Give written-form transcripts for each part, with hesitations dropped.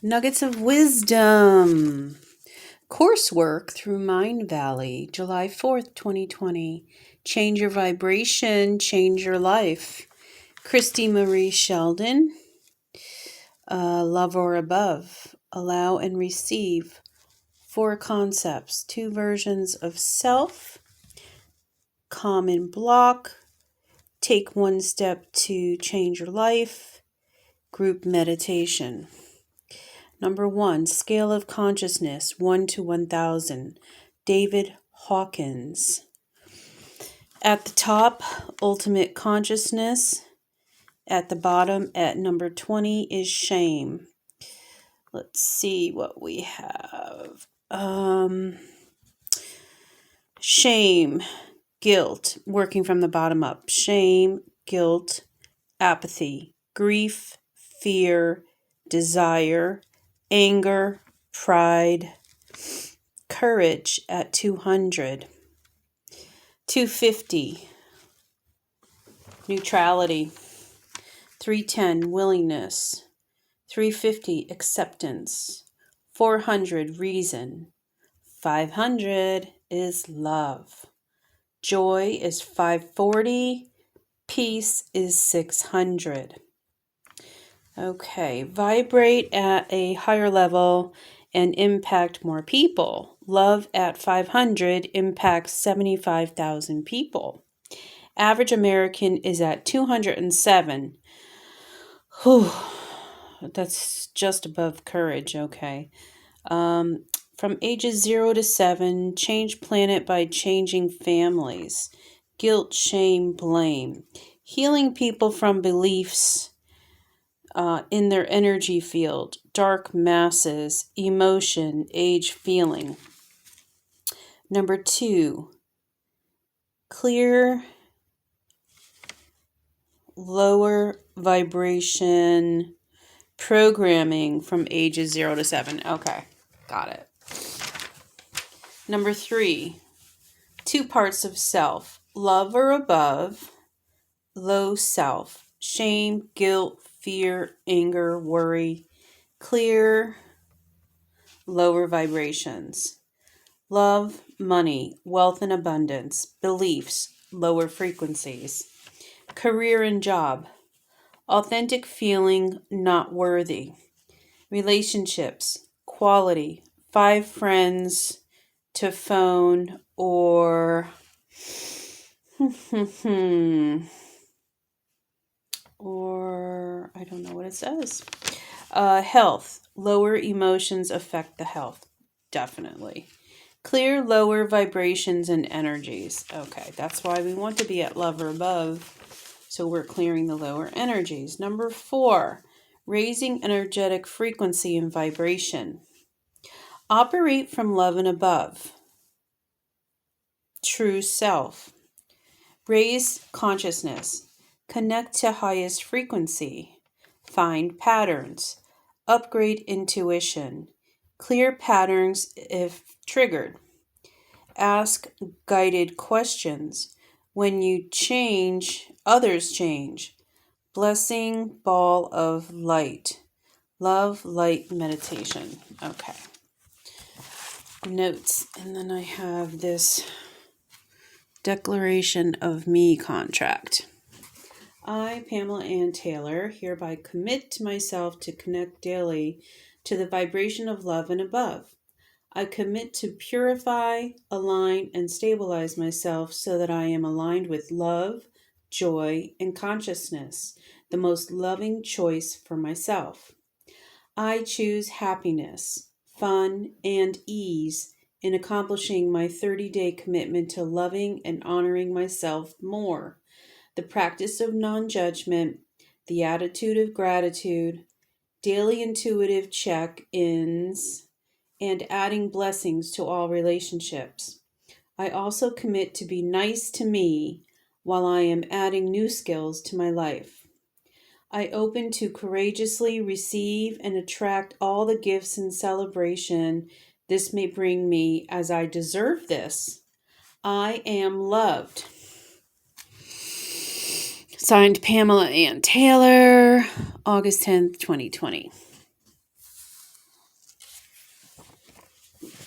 Nuggets of Wisdom. Coursework through Mind Valley, July 4th, 2020. Change your vibration, change your life. Christie Marie Sheldon. Love or above. Allow and receive. 4 concepts. 2 versions of self. Common block. Take 1 step to change your life. Group meditation. Number 1, scale of consciousness, 1 to 1,000. David Hawkins. At the top, ultimate consciousness. At the bottom, at number 20, is shame. Let's see what we have. Shame, guilt, working from the bottom up. Shame, guilt, apathy, grief, fear, desire, anger, pride, courage at 200. 250, neutrality. 310, willingness. 350, acceptance. 400, reason. 500 is love. Joy is 540. Peace is 600. Okay, vibrate at a higher level and impact more people. Love at 500 impacts 75,000 people. Average American is at 207. Whew, that's just above courage, okay. From ages 0 to 7, change planet by changing families. Guilt, shame, blame. Healing people from beliefs in their energy field, dark masses, emotion, age, feeling. Number 2, clear, lower vibration programming from ages 0 to 7. Okay, got it. Number 3, 2 parts of self, love or above, low self, shame, guilt, fear, anger, worry, clear, lower vibrations. Love, money, wealth and abundance, beliefs, lower frequencies. Career and job, authentic feeling, not worthy. Relationships, quality, 5 friends to phone or or I don't know what it says. Health, lower emotions affect the health, definitely. Clear lower vibrations and energies. Okay, that's why we want to be at love or above. So we're clearing the lower energies. Number 4, raising energetic frequency and vibration. Operate from love and above. True self. Raise consciousness. Connect to highest frequency. Find patterns. Upgrade intuition. Clear patterns if triggered. Ask guided questions. When you change, others change. Blessing ball of light. Love, light, meditation. Okay. Notes. And then I have this Declaration of Me contract. I, Pamela Ann Taylor, hereby commit to myself to connect daily to the vibration of love and above. I commit to purify, align, and stabilize myself so that I am aligned with love, joy, and consciousness, the most loving choice for myself. I choose happiness, fun, and ease in accomplishing my 30-day commitment to loving and honoring myself more. The practice of non-judgment, the attitude of gratitude, daily intuitive check-ins, and adding blessings to all relationships. I also commit to be nice to me while I am adding new skills to my life. I open to courageously receive and attract all the gifts and celebration this may bring me as I deserve this. I am loved. Signed, Pamela Ann Taylor, August 10th, 2020.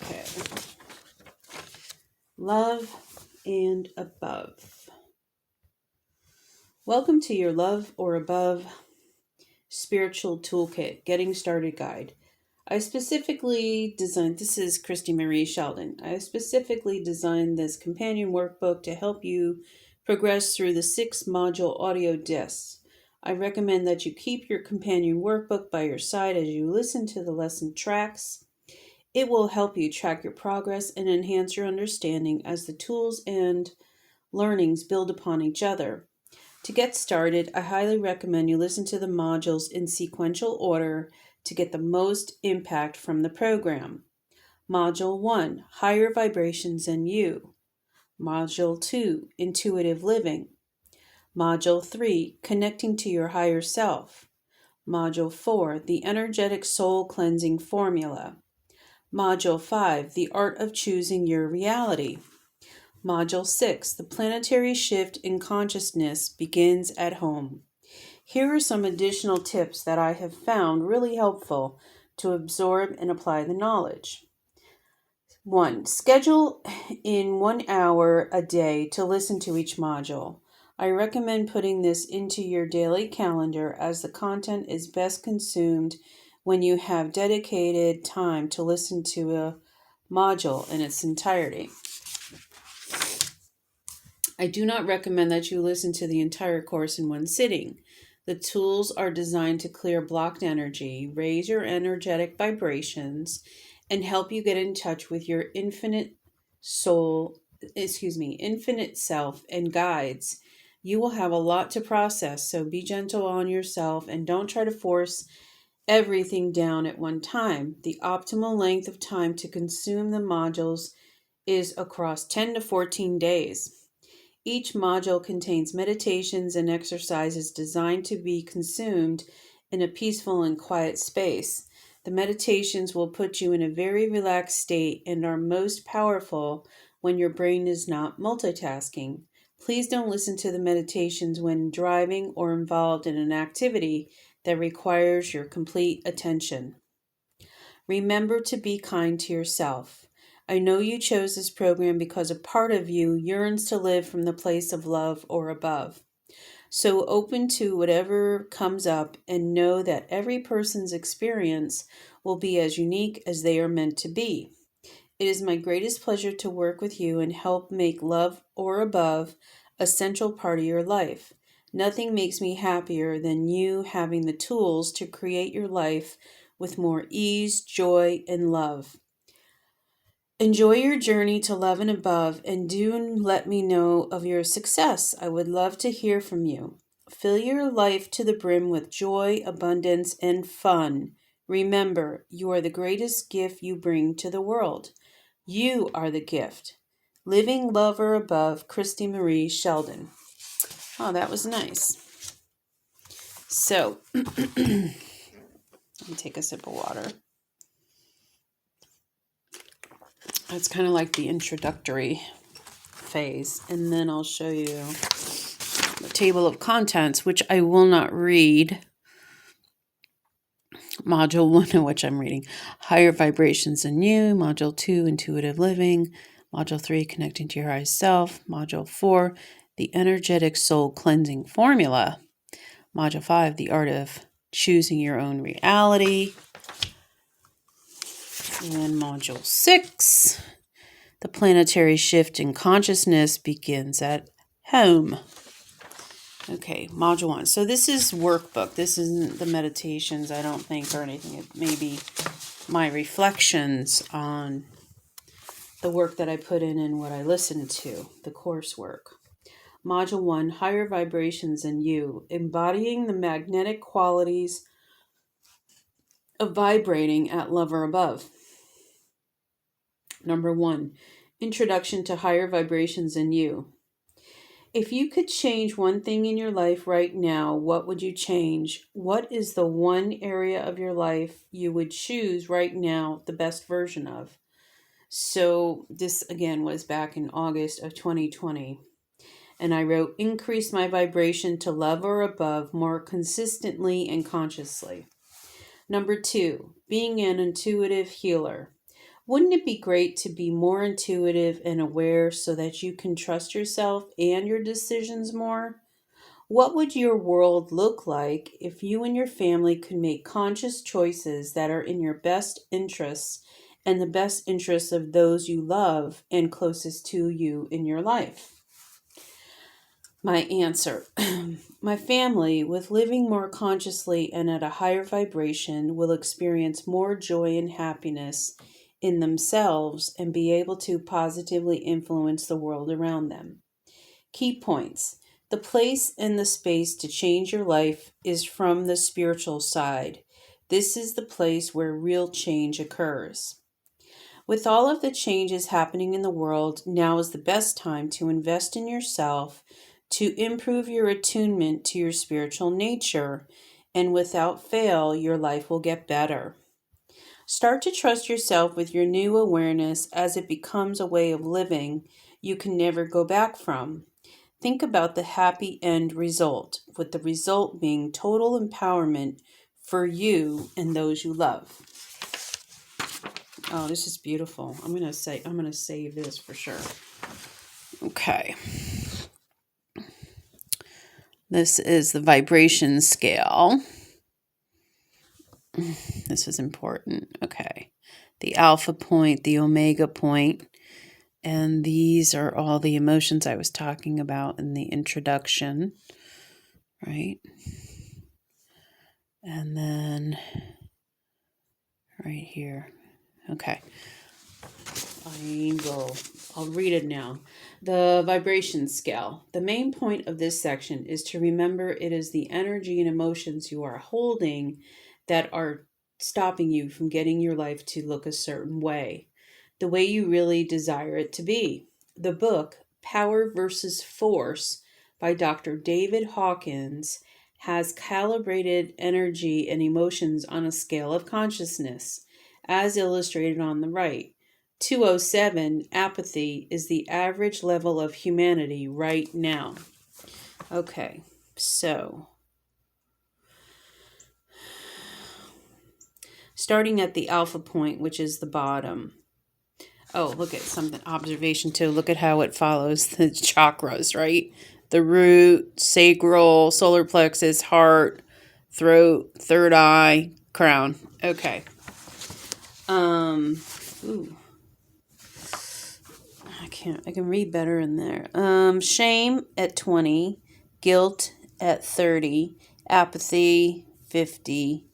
Okay. Love and above. Welcome to your Love or Above Spiritual Toolkit Getting Started Guide. I specifically designed, this is Christie Marie Sheldon. I specifically designed this companion workbook to help you progress through the 6-module audio discs. I recommend that you keep your companion workbook by your side as you listen to the lesson tracks. It will help you track your progress and enhance your understanding as the tools and learnings build upon each other. To get started, I highly recommend you listen to the modules in sequential order to get the most impact from the program. Module 1, Higher Vibrations in You. Module 2, Intuitive Living. Module 3, Connecting to Your Higher Self. Module 4, The Energetic Soul Cleansing Formula. Module 5, The Art of Choosing Your Reality. Module 6, The Planetary Shift in Consciousness Begins at Home. Here are some additional tips that I have found really helpful to absorb and apply the knowledge. 1. Schedule in 1 hour a day to listen to each module. I recommend putting this into your daily calendar as the content is best consumed when you have dedicated time to listen to a module in its entirety. I do not recommend that you listen to the entire course in one sitting. The tools are designed to clear blocked energy, raise your energetic vibrations, and help you get in touch with your infinite self and guides. You will have a lot to process, so be gentle on yourself and don't try to force everything down at one time. The optimal length of time to consume the modules is across 10 to 14 days. Each module contains meditations and exercises designed to be consumed in a peaceful and quiet space. The meditations will put you in a very relaxed state and are most powerful when your brain is not multitasking. Please don't listen to the meditations when driving or involved in an activity that requires your complete attention. Remember to be kind to yourself. I know you chose this program because a part of you yearns to live from the place of love or above. So open to whatever comes up and know that every person's experience will be as unique as they are meant to be. It is my greatest pleasure to work with you and help make love or above a central part of your life. Nothing makes me happier than you having the tools to create your life with more ease, joy, and love. Enjoy your journey to love and above, and do let me know of your success. I would love to hear from you. Fill your life to the brim with joy, abundance, and fun. Remember, you are the greatest gift you bring to the world. You are the gift. Living Lover Above, Christie Marie Sheldon. Oh, that was nice. So, let me take a sip of water. It's kind of like the introductory phase, and then I'll show you the table of contents, which I will not read. Module 1, which I'm reading, Higher Vibrations in You. Module 2, Intuitive Living. Module 3, Connecting to Your Higher Self. Module 4, The Energetic Soul Cleansing Formula. Module 5, The Art of Choosing Your Own Reality. And Module 6, The Planetary Shift in Consciousness Begins at Home. Okay, Module 1. So this is workbook. This isn't the meditations, I don't think, or anything. It may be my reflections on the work that I put in and what I listened to, the coursework. Module 1, Higher Vibrations in You, Embodying the Magnetic Qualities of Vibrating at Love or Above. Number 1, Introduction to Higher Vibrations in You. If you could change one thing in your life right now, what would you change? What is the one area of your life you would choose right now the best version of? So this again was back in August of 2020. And I wrote, increase my vibration to love or above more consistently and consciously. Number 2, being an intuitive healer. Wouldn't it be great to be more intuitive and aware so that you can trust yourself and your decisions more? What would your world look like if you and your family could make conscious choices that are in your best interests and the best interests of those you love and closest to you in your life? My answer: my family, with living more consciously and at a higher vibration, will experience more joy and happiness in themselves and be able to positively influence the world around them. Key points: the place and the space to change your life is from the spiritual side. This is the place where real change occurs. With all of the changes happening in the world, now is the best time to invest in yourself, to improve your attunement to your spiritual nature, and without fail, your life will get better. Start to trust yourself with your new awareness as it becomes a way of living you can never go back from. Think about the happy end result, with the result being total empowerment for you and those you love. Oh, this is beautiful. I'm going to save this for sure. Okay. This is the vibration scale. This is important. Okay. The alpha point, the omega point, and these are all the emotions I was talking about in the introduction, right? And then right here. Okay. I'll read it now. The vibration scale. The main point of this section is to remember it is the energy and emotions you are holding that are stopping you from getting your life to look a certain way, the way you really desire it to be. The book, Power versus Force, by Dr. David Hawkins, has calibrated energy and emotions on a scale of consciousness, as illustrated on the right. 207, apathy, is the average level of humanity right now. Okay, so starting at the alpha point, which is the bottom. Oh, look at something, observation too. Look at how it follows the chakras, right? The root, sacral, solar plexus, heart, throat, third eye, crown. Okay. Ooh. I can read better in there. Shame at 20, guilt at 30, apathy 50,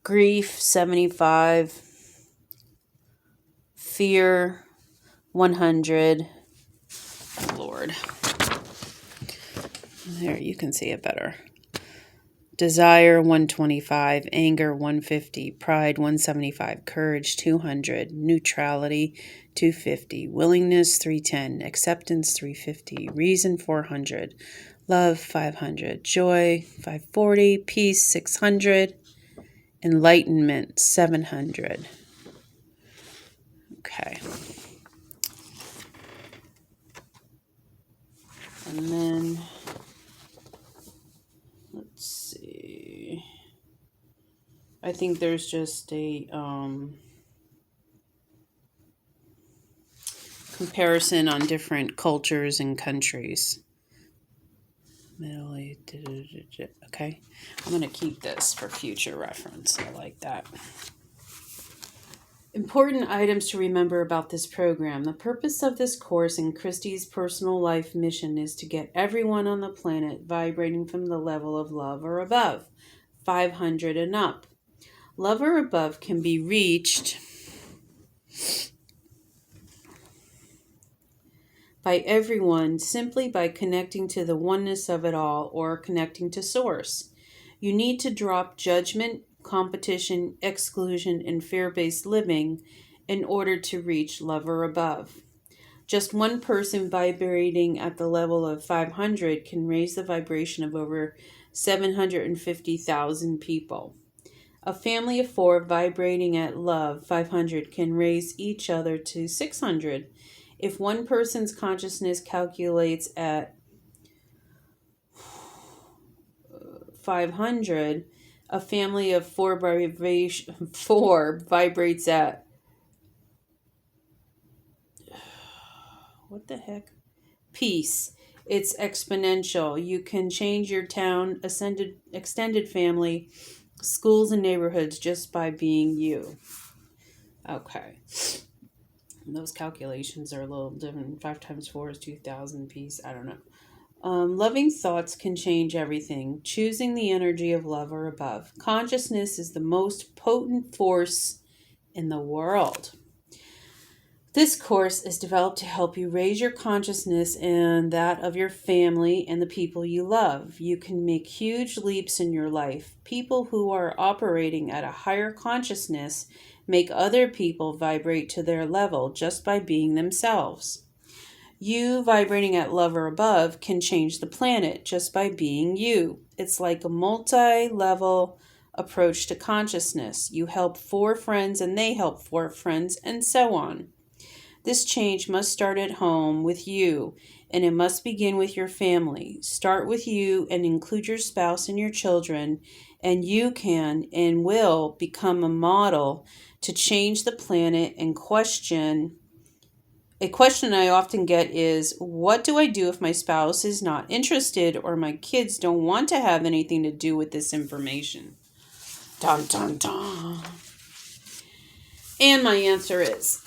grief 75, fear 100. Oh, Lord. There, you can see it better. Desire 125, anger 150, pride 175, courage 200, neutrality 250, willingness 310, acceptance 350, reason 400, love 500, joy 540, peace 600, enlightenment 700. Okay. And then let's see. I think there's just a comparison on different cultures and countries. Middle East. Okay. I'm going to keep this for future reference. I like that. Important items to remember about this program. The purpose of this course and Christie's personal life mission is to get everyone on the planet vibrating from the level of love or above, 500 and up. Love or above can be reached by everyone simply by connecting to the oneness of it all or connecting to Source. You need to drop judgment, competition, exclusion, and fear-based living in order to reach love or above. Just one person vibrating at the level of 500 can raise the vibration of over 750,000 people. A family of 4 vibrating at love 500 can raise each other to 600. If one person's consciousness calculates at 500, a family of 4 vibrates at What the heck? Peace. It's exponential. You can change your town, extended family, schools, and neighborhoods just by being you. Okay. Those calculations are a little different. 5 times 4 is 2,000 peace. I don't know. Loving thoughts can change everything. Choosing the energy of love or above. Consciousness is the most potent force in the world. This course is developed to help you raise your consciousness and that of your family and the people you love. You can make huge leaps in your life. People who are operating at a higher consciousness make other people vibrate to their level just by being themselves. You vibrating at love or above can change the planet just by being you. It's like a multi-level approach to consciousness. You help 4 friends and they help 4 friends and so on. This change must start at home with you, and it must begin with your family. Start with you and include your spouse and your children, and you can and will become a model to change the planet. And a question I often get is, what do I do if my spouse is not interested or my kids don't want to have anything to do with this information? Dun, dun, dun. And my answer is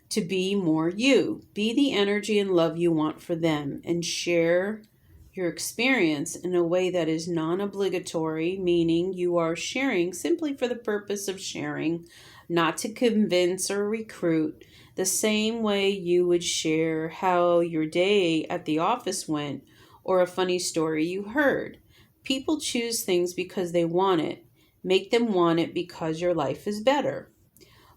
to be more you. Be the energy and love you want for them and share your experience in a way that is non-obligatory, meaning you are sharing simply for the purpose of sharing, not to convince or recruit, the same way you would share how your day at the office went or a funny story you heard. People choose things because they want it. Make them want it because your life is better.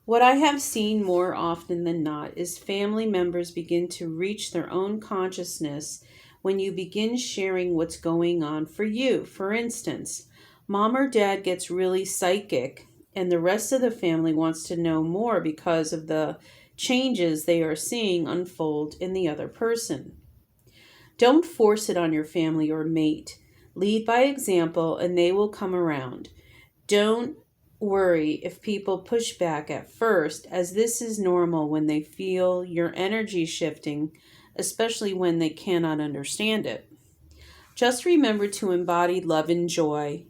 What I have seen more often than not is family members begin to reach their own consciousness when you begin sharing what's going on for you. For instance, mom or dad gets really psychic and the rest of the family wants to know more because of the changes they are seeing unfold in the other person. Don't force it on your family or mate. Lead by example and they will come around. Don't worry if people push back at first, as this is normal when they feel your energy shifting, especially when they cannot understand it. Just remember to embody love and joy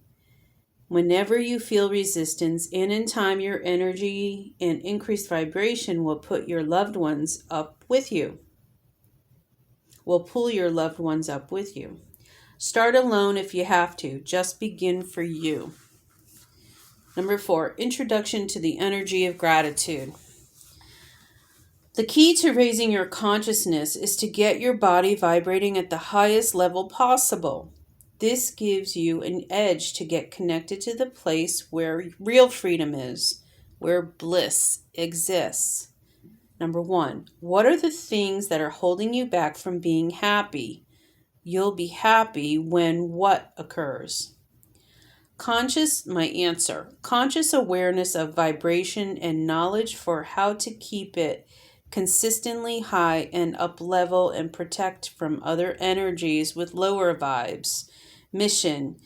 whenever you feel resistance, and in time your energy and increased vibration will put your loved ones up with you. Will pull your loved ones up with you. Start alone if you have to. Just begin for you. Number 4, introduction to the energy of gratitude. The key to raising your consciousness is to get your body vibrating at the highest level possible. This gives you an edge to get connected to the place where real freedom is, where bliss exists. Number 1, what are the things that are holding you back from being happy? You'll be happy when what occurs? Conscious awareness of vibration and knowledge for how to keep it consistently high and up level and protect from other energies with lower vibes. Mission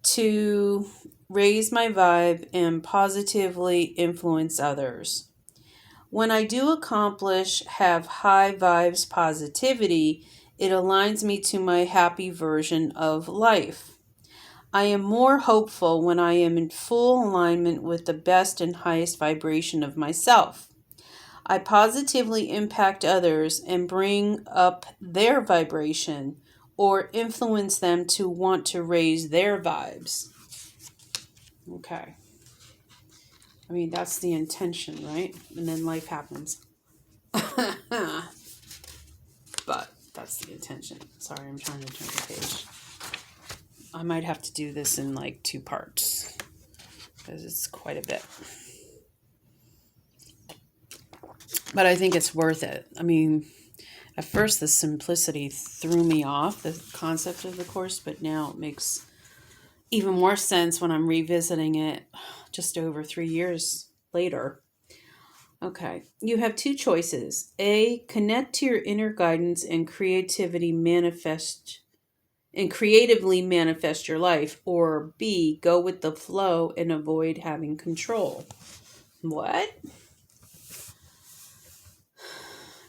to raise my vibe and positively influence others. When I do have high vibes positivity, it aligns me to my happy version of life. I am more hopeful when I am in full alignment with the best and highest vibration of myself. I positively impact others and bring up their vibration or influence them to want to raise their vibes. Okay. I mean, that's the intention, right? And then life happens. But that's the intention. Sorry, I'm trying to turn the page. I might have to do this in like 2 parts because it's quite a bit. But I think it's worth it. I mean, at first the simplicity threw me off, the concept of the course, but now it makes even more sense when I'm revisiting it just over 3 years later. Okay, you have 2 choices. A, connect to your inner guidance and creatively manifest your life, or B, go with the flow and avoid having control. What?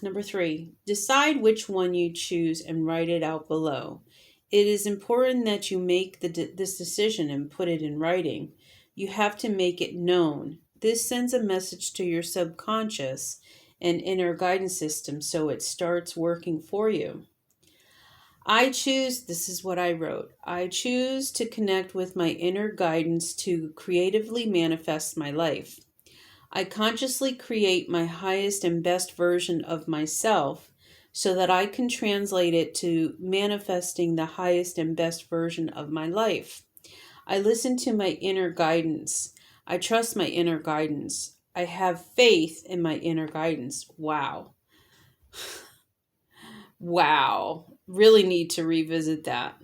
Number 3, decide which one you choose and write it out below. It is important that you make this decision and put it in writing. You have to make it known. This sends a message to your subconscious and inner guidance system so it starts working for you. This is what I wrote. I choose to connect with my inner guidance to creatively manifest my life. I consciously create my highest and best version of myself so that I can translate it to manifesting the highest and best version of my life. I listen to my inner guidance. I trust my inner guidance. I have faith in my inner guidance. Wow. Wow. Really need to revisit that.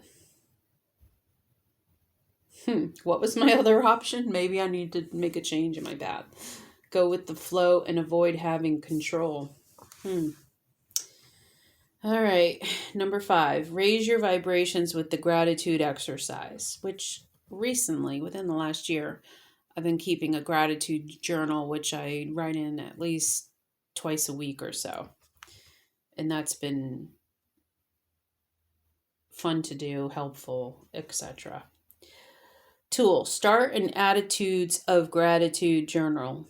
What was my other option? Maybe I need to make a change in my path. Go with the flow and avoid having control. All right. Number 5, raise your vibrations with the gratitude exercise, which recently, within the last year, I've been keeping a gratitude journal, which I write in at least twice a week or so. And that's been fun to do, helpful, etc. Tool, start an attitudes of gratitude journal.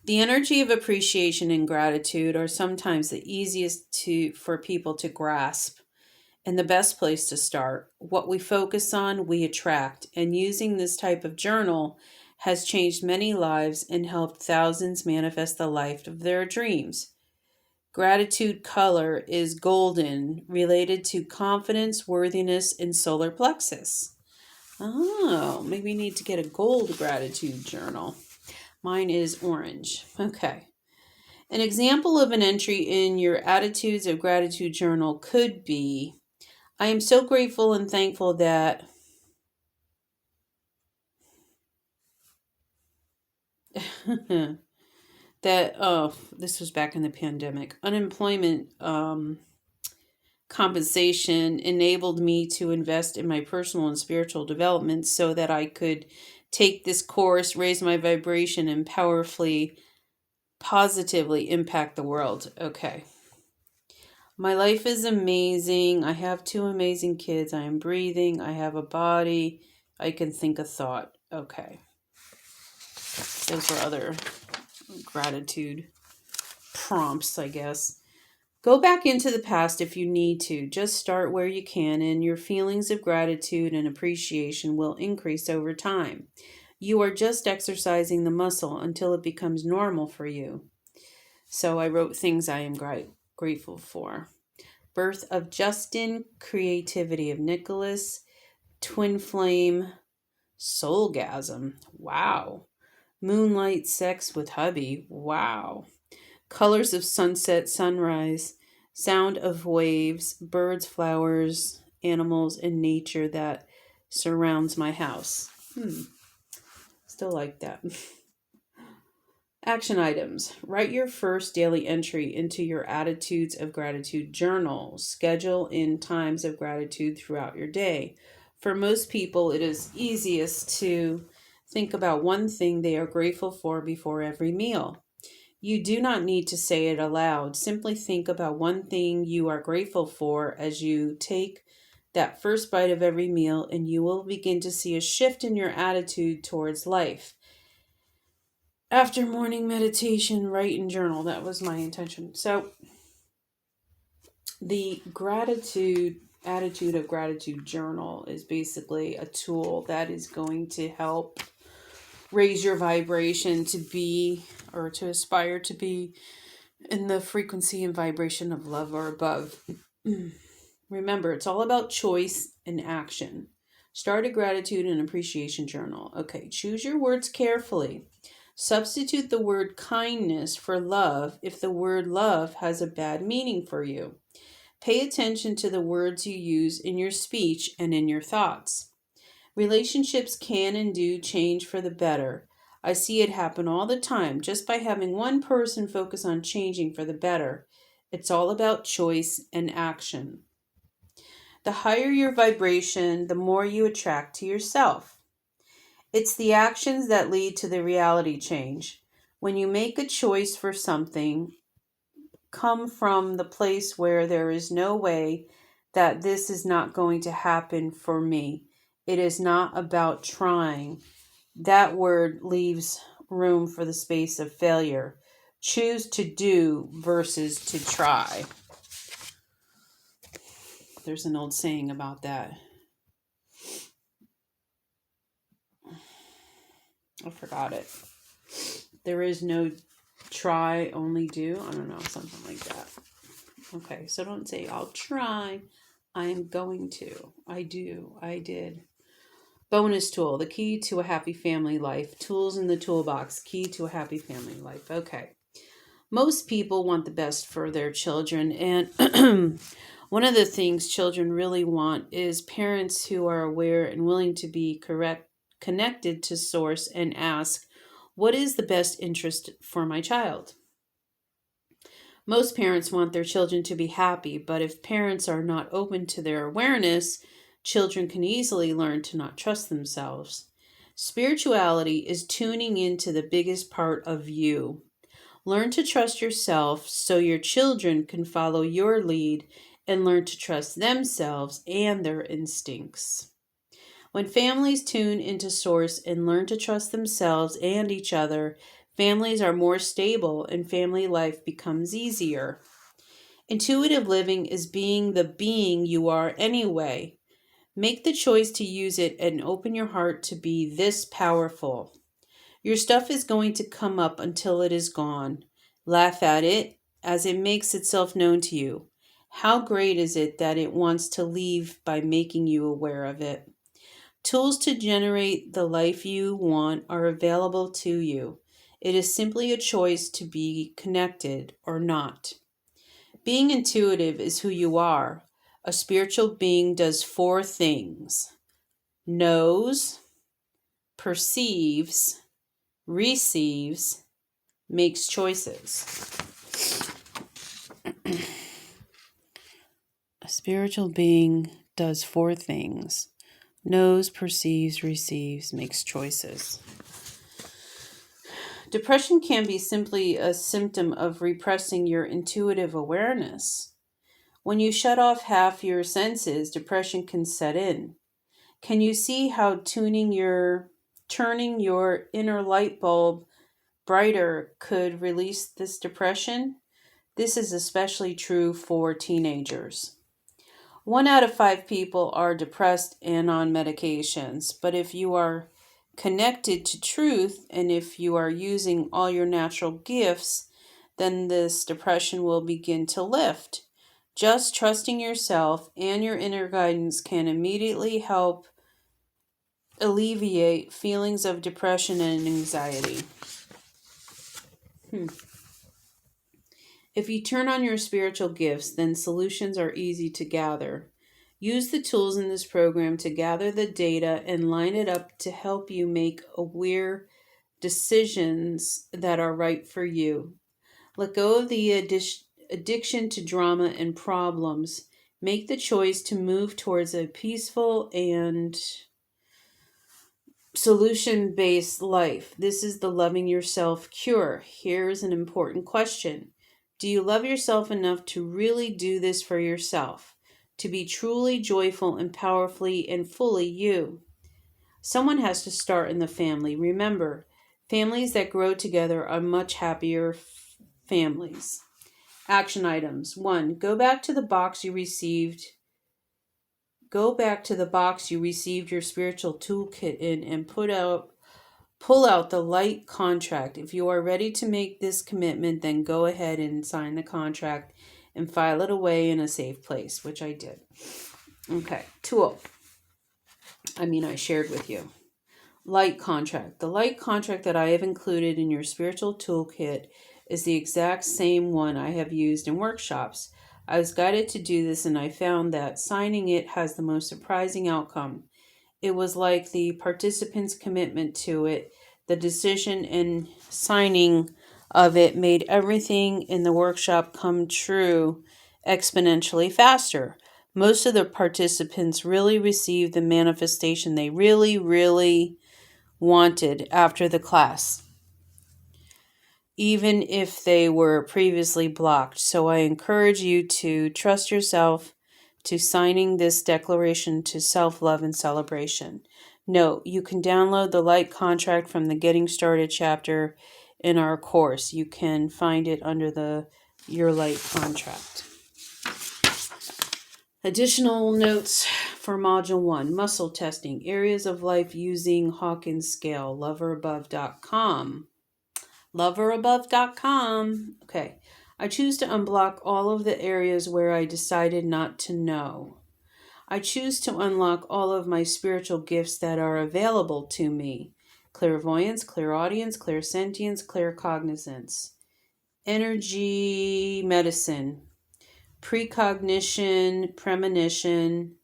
The energy of appreciation and gratitude are sometimes the easiest for people to grasp and the best place to start. What we focus on, we attract, and using this type of journal has changed many lives and helped thousands manifest the life of their dreams. Gratitude color is golden, related to confidence, worthiness, and solar plexus. Oh, maybe we need to get a gold gratitude journal. Mine is orange. Okay. An example of an entry in your attitudes of gratitude journal could be, I am so grateful and thankful that this was back in the pandemic. Unemployment compensation enabled me to invest in my personal and spiritual development so that I could take this course, raise my vibration, and powerfully, positively impact the world. Okay. My life is amazing. I have 2 amazing kids. I am breathing. I have a body. I can think a thought. Okay. Those were other gratitude prompts, I guess. Go back into the past if you need to. Just start where you can, and your feelings of gratitude and appreciation will increase over time. You are just exercising the muscle until it becomes normal for you. So I wrote things I am grateful for. Birth of Justin, creativity of Nicholas, twin flame, soulgasm. Wow. Moonlight sex with hubby. Wow. Colors of sunset, sunrise, sound of waves, birds, flowers, animals, and nature that surrounds my house. Still like that. Action items. Write your first daily entry into your attitudes of gratitude journal. Schedule in times of gratitude throughout your day. For most people, it is easiest to think about one thing they are grateful for before every meal. You do not need to say it aloud. Simply think about one thing you are grateful for as you take that first bite of every meal, and you will begin to see a shift in your attitude towards life. After morning meditation, write and journal. That was my intention. So the attitude of gratitude journal is basically a tool that is going to help raise your vibration to be, or to aspire to be, in the frequency and vibration of love or above. Remember, it's all about choice and action. Start a gratitude and appreciation journal. Okay, choose your words carefully. Substitute the word kindness for love if the word love has a bad meaning for you. Pay attention to the words you use in your speech and in your thoughts. Relationships can and do change for the better. I see it happen all the time just by having one person focus on changing for the better. It's all about choice and action. The higher your vibration, the more you attract to yourself. It's the actions that lead to the reality change. When you make a choice for something, come from the place where there is no way that this is not going to happen for me. It is not about trying. That word leaves room for the space of failure. Choose to do versus to try. There's an old saying about that. I forgot it. There is no try, only do. I don't know, something like that. Okay, so don't say, I'll try. I am going to. I do. I did. Bonus tool, the key to a happy family life. Tools in the toolbox, key to a happy family life. Okay. Most people want the best for their children, and one of the things children really want is parents who are aware and willing to be connected to source and ask, what is the best interest for my child? Most parents want their children to be happy, but if parents are not open to their awareness, children can easily learn to not trust themselves. Spirituality is tuning into the biggest part of you. Learn to trust yourself so your children can follow your lead and learn to trust themselves and their instincts. When families tune into source and learn to trust themselves and each other, families are more stable and family life becomes easier. Intuitive living is being the being you are anyway. Make the choice to use it and open your heart to be this powerful. Your stuff is going to come up until it is gone. Laugh at it as it makes itself known to you. How great is it that it wants to leave by making you aware of it? Tools to generate the life you want are available to you. It is simply a choice to be connected or not. Being intuitive is who you are. A spiritual being does 4 things: knows, perceives, receives, makes choices. A spiritual being does 4 things: knows, perceives, receives, makes choices. Depression can be simply a symptom of repressing your intuitive awareness. When you shut off half your senses, depression can set in. Can you see how turning your inner light bulb brighter could release this depression? This is especially true for teenagers. 1 out of 5 people are depressed and on medications, but if you are connected to truth and if you are using all your natural gifts, then this depression will begin to lift. Just trusting yourself and your inner guidance can immediately help alleviate feelings of depression and anxiety. If you turn on your spiritual gifts, then solutions are easy to gather. Use the tools in this program to gather the data and line it up to help you make aware decisions that are right for you. Let go of the addiction to drama and problems. Make the choice to move towards a peaceful and solution-based life. This is the loving yourself cure. Here's an important question. Do you love yourself enough to really do this for yourself? To be truly joyful and powerfully and fully you? Someone has to start in the family. Remember, families that grow together are much happier families. Action items. 1. Go back to the box you received your spiritual toolkit in and pull out the light contract. If you are ready to make this commitment, then go ahead and sign the contract and file it away in a safe place, which I did. Okay, I shared with you. Light contract. The light contract that I have included in your spiritual toolkit is the exact same one I have used in workshops. I was guided to do this and I found that signing it has the most surprising outcome. It was like the participants' commitment to it. The decision and signing of it made everything in the workshop come true exponentially faster. Most of the participants really received the manifestation they really, really wanted after the class. even if they were previously blocked. So I encourage you to trust yourself to signing this declaration to self-love and celebration. Note, you can download the light contract from the Getting Started chapter in our course. You can find it under the Your Light contract. Additional notes for Module 1, Muscle Testing, Areas of Life Using Hawkins Scale, loverabove.com. Loverabove.com. Okay. I choose to unblock all of the areas where I decided not to know. I choose to unlock all of my spiritual gifts that are available to me. Clairvoyance, clairaudience, clairsentience, claircognizance. Energy medicine. Precognition, premonition,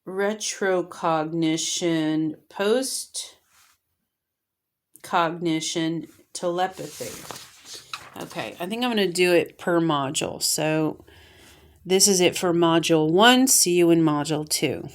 retrocognition, postcognition, telepathy. Okay, I think I'm going to do it per module. So this is it for Module 1. See you in Module 2.